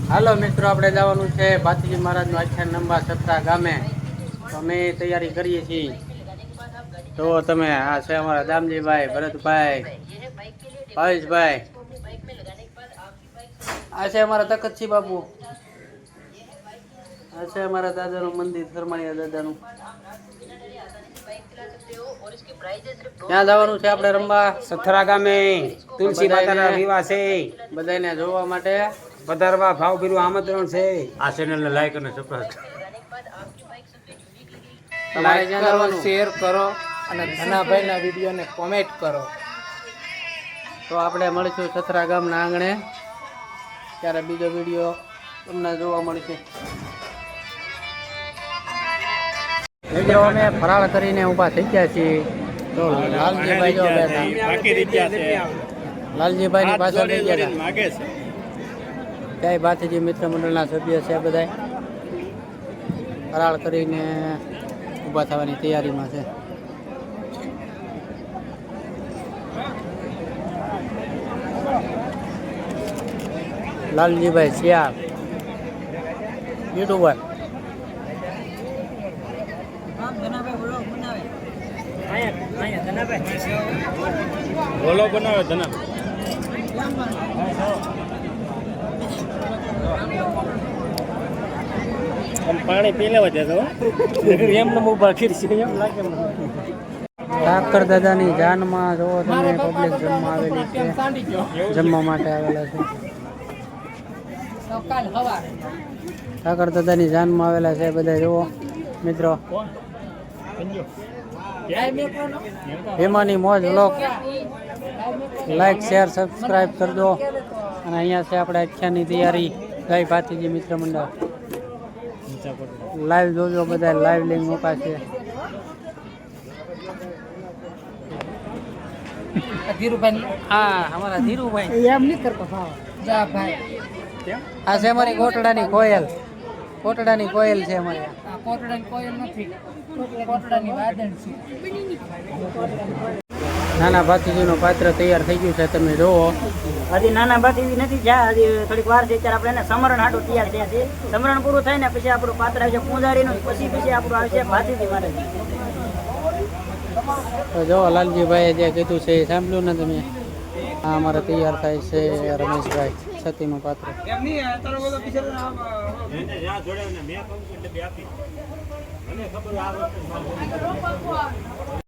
હાલો મિત્રો, આપણે જવાનું છે ભાતીજી મહારાજનું આખ્યાન નંબા સત્રા ગામે. તો અમે તૈયારી કરીએ છીએ. તો તમે આ છે અમારા દામજીભાઈ, ભરતભાઈ, ભાવેશભાઈ, આ છે અમારા તખતસિંહ બાપુ, આ છે અમારા દાદાનું મંદિર, શરમાળિયા દાદાનું. ત્યાં જવાનું છે આપણે રંબા સથરા ગામે તુલસી માતાના વિવાહ છે. બધાને જોવા માટે પધારવા ભાવભીરું આમંત્રણ છે. આ ચેનલને લાઈક અને સબસ્ક્રાઇબ તમારે લાઈક કરો, શેર કરો અને ધનાભાઈના વિડીયોને કોમેન્ટ કરો. તો આપણે મળીશું સથરા ગામના આંગણે, ત્યારે બીજો વિડીયો તમને જોવા મળશે. મિત્રો અમે ફરાળ કરીને ઊભા થઈ ગયા છીએ. તો લાલજીભાઈ જો બેઠા, લાલજીભાઈની પાછળ થઈ ગયા હતા. ત્યાં ભાતીજી મિત્ર મંડળના સભ્ય છે બધા ફરાળ કરીને ઊભા થવાની તૈયારીમાં છે. લાલજીભાઈ શિયાળ યુટ્યુબર. બોલો બનાવે ધના પાણી પી લેવા દેતો એમને ઉભા ખીરશે એમ લાગે મને. ઠાકર દાદાની જાનમાં જોવો તમે, પબ્લિક જમવા આવેલી છે, જમવા માટે આવેલા છે. ઠાકર દાદાની જાનમાં આવેલા છે બધા, જુઓ મિત્રો. હેમાની મોજ વ્લોગ લાઈક શેર સબસ્ક્રાઈબ કરજો. અને અહીંયા છે આપણે આખ્યાનની તૈયારી, જય ભાતીજી મિત્ર મંડળ. લાઈવ જોજો બધા, લાઈવ લિંક મુકાશે. ધીરુભાઈ, હા અમારા ધીરુભાઈ એમ નહીં કરતો. જા ભાઈ, આ છે અમારી કોટડાની કોયલ. કોટડાની કોયલ છે અમારી. આ કોટડાની કોઈ નથી, કોટડાની વાદળ છે. નાના ભાતીજીનું પાત્ર તૈયાર થઈ ગયું છે, તમે જોવો. હજી નાના ભાતીજી નથી જ્યાં, હજી થોડીક વાર છે. ત્યારે આપણે એને સમરણ હાટું તૈયાર થયા છે. સમરણ પૂરું થાય ને પછી આપણું પાત્ર આવશે પૂંજારીનું, પછી આપણું આવશે ભાતીજી મહારાજ. તો જો લાલજીભાઈએ જે કીધું છે એ સાંભળ્યું ને તમે. આ અમારે તૈયાર થાય છે રમેશભાઈ, સતીનું પાત્ર.